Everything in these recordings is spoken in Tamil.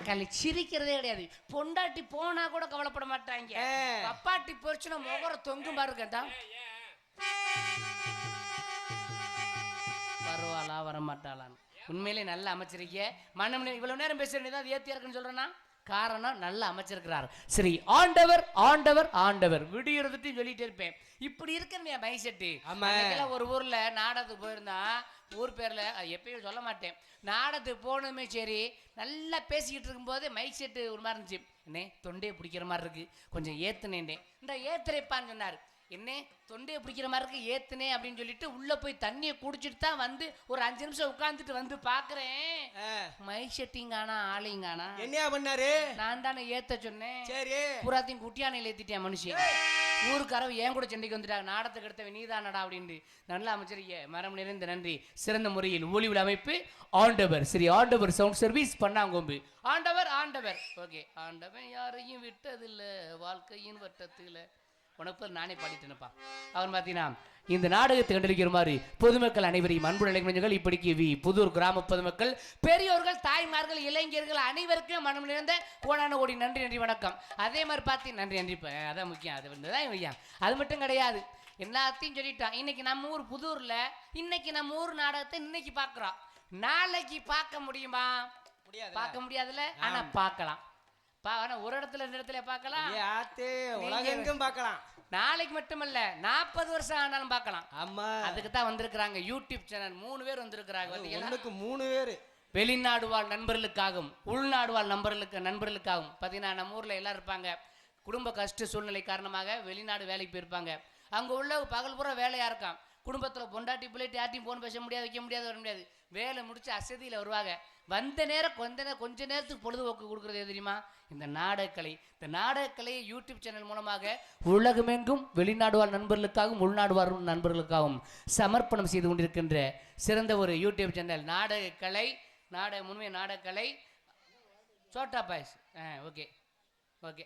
கலை சிரிக்கிறதே கிடையாது. பொண்டாட்டி போனா கூட கவலைப்பட மாட்டாங்க. பப்பாட்டி போச்சுன்னா முகர தொங்கு பாருங்கடா. வருவாளா வரமாட்டாளான்னு உண்மையிலே நல்ல அமைச்சிருக்கே. மனம் இவ்வளவு நேரம் பேசுறேன் அது ஏத்தியா இருக்குன்னு சொல்றேன்னா காரணம் நல்லா அமைச்சிருக்கிறார். சரி, ஆண்டவர் ஆண்டவர் ஆண்டவர் விடியறதுட்டு சொல்லிட்டே இருப்பேன். இப்படி இருக்கிற மைசெட்டு. ஒரு ஊர்ல நாடகத்துக்கு போயிருந்தா, ஊர் பேர்ல எப்பயும் சொல்ல மாட்டேன், நாடகத்துக்கு போனதுமே சரி நல்லா பேசிக்கிட்டு இருக்கும்போது மைக் செட்டு ஒரு மாதிரி இருந்துச்சு. என்ன தொண்டையை பிடிக்கிற மாதிரி இருக்கு, கொஞ்சம் ஏத்துனேன். இந்த ஏத்துரைப்பான்னு சொன்னார். என்ன தொண்டையை பிடிக்கிற மாதிரி இருக்கு ஏத்துனே அப்படின்னு சொல்லிட்டு உள்ள போய் தண்ணியை குடிச்சிட்டு தான் வந்து ஒரு 5 நிமிஷம் உட்காந்துட்டு வந்து பாக்குறேன். மைக் செட்டிங்கானா ஆளிங்கானா. என்ன பண்ணாரு? நான் தானே ஏத்த சொன்னேன். சரி, பூராத்தையும் குட்டியானையில ஏத்திட்டேன் மனுஷன். ஊருக்காரව ஏன் கூட சண்டைக்கு வந்துட்டாங்க. நாடத்துக்கு எடுத்தவன் நீதானடா அப்படின்ட்டு. நல்ல அமைச்சரிய மரம் நிறைந்த நன்றி. சிறந்த முறையில் ஒளிவில் அமைப்பு ஆண்டவர். சரி, ஆண்டவர் சவுண்ட் சர்வீஸ் பண்ணாங்கோம்பு. ஆண்டவர் ஆண்டவர் ஓகே. ஆண்டவன் யாரையும் விட்டதில்லை வாழ்க்கையின் வட்டத்தில் உனக்கு நானே பாடிட்டேனப்பா. அவன் பார்த்தீங்கன்னா இந்த நாடகத்தை கண்டிருக்கிற மாதிரி பொதுமக்கள் அனைவரையும் அன்பு இளைஞர்கள் இப்படிக்கு புதூர் கிராம பொதுமக்கள் பெரியோர்கள் தாய்மார்கள் இளைஞர்கள் அனைவருக்கும் மனம் நிறைந்த கோடான கோடி நன்றி நன்றி வணக்கம். அதே மாதிரி பார்த்து நன்றி நன்றி. அதான் முக்கியம், அது வந்து தான் முக்கியம். அது மட்டும் கிடையாது, எல்லாத்தையும் சொல்லிட்டான். இன்னைக்கு நம்ம ஊர் புதூர்ல இன்னைக்கு நம்ம ஊர் நாடகத்தை இன்னைக்கு பார்க்குறோம். நாளைக்கு பார்க்க முடியுமா? பார்க்க முடியாதுல்ல. ஆனா பார்க்கலாம். ஒரு இடத்துல 2 இடத்துல பார்க்கலாம். உலகெங்கும் பார்க்கலாம். நாளைக்கு மட்டுமல்ல 40 வருஷம் ஆனாலும் பார்க்கலாம். ஆமா, அதுக்கு தான் வந்திருக்கிறாங்க யூடியூப் சேனல். 3 பேர் வந்திருக்கிறாங்க. 3 பேர் வெளிநாடு வாழ் நண்பர்களுக்காகவும் உள்நாடு வாழ் நண்பர்களுக்காகவும். பார்த்தீங்கன்னா நம்ம ஊர்ல எல்லாரும் இருப்பாங்க, குடும்ப கஷ்ட சூழ்நிலை காரணமாக வெளிநாடு வேலைக்கு போயிருப்பாங்க. அங்க உள்ள பகல் பூரா வேலையா இருக்கான். குடும்பத்தில் பொண்டாட்டி பிள்ளைட்டு யார்ட்டையும் போன் பேச முடியாது, வைக்க முடியாது, வர முடியாது. வேலை முடிச்சு அசதியில் வருவாங்க. வந்த நேரம் கொஞ்ச நேரத்துக்கு பொழுதுபோக்கு கொடுக்குறது தெரியுமா? இந்த நாடகக்கலை. இந்த நாடகக்கலையை யூடியூப் சேனல் மூலமாக உலகமெங்கும் வெளிநாடு வாழ் நண்பர்களுக்காகவும் உள்நாடு வாழ் நண்பர்களுக்காகவும் சமர்ப்பணம் செய்து கொண்டிருக்கின்ற சிறந்த ஒரு யூடியூப் சேனல் நாடகக்கலை. முன்மைய நாடகக்கலை Chhota boys. Okay okay.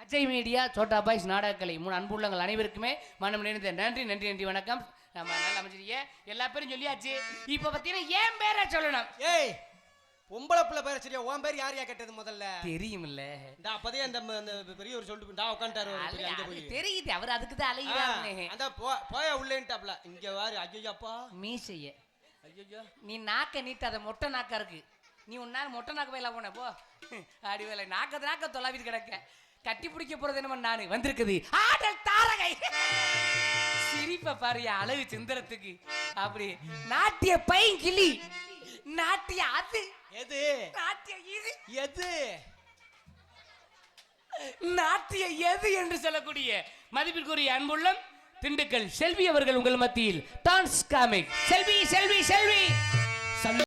Ajay media Chhota boys நாடகக்கலை 3 அன்புள்ளங்கள் அனைவருக்குமே மனம் நிறைந்த நன்றி நன்றி நன்றி வணக்கம். நம்ம நல்லா அமைச்சிருக்கீங்க. எல்லா பேரும் சொல்லியாச்சு. இப்ப பார்த்தீங்கன்னா ஏன் பேரை சொல்லணும். ஏய், பொம்பளை பிள்ளை பேரை சரியா? உன் பேர் யார் கேட்டது முதல்ல? தெரியுமில்ல. அப்பதே அந்த பெரியவர் சொல்லிட்டு உட்காந்துட்டாரு. தெரியுது, அவர் அதுக்கு தான் அலைகிறாங்க. அந்த போய உள்ளேன்ட்டாப்ல. இங்க வாரு. ஐயோப்பா மீசைய. ஐயோ, நீ நாக்க நீட்டாத, மொட்டை நாக்கா இருக்கு. நீ உன்னால மொட்டை நாக்க வேலை போன போ. அடி வேலை நாக்க தொலைவிட்டு கிடக்க. கட்டி பிடிக்க போறது என்ன நானு வந்திருக்குது ஆடல் தாரகை. சிரிப்ப பாரு அழகு சிந்தரத்துக்கு. அப்படி நாட்டிய பைங்கிளி, நாட்டிய அது எது, நாட்டிய இது எது, நாட்டிய எது என்று சொல்லக்கூடிய மதிப்பிற்குரிய அன்புள்ளம் திண்டுக்கல் செல்வி அவர்கள் உங்கள் மத்தியில் டான்ஸ் காமிக். செல்வி செல்வி செல்வி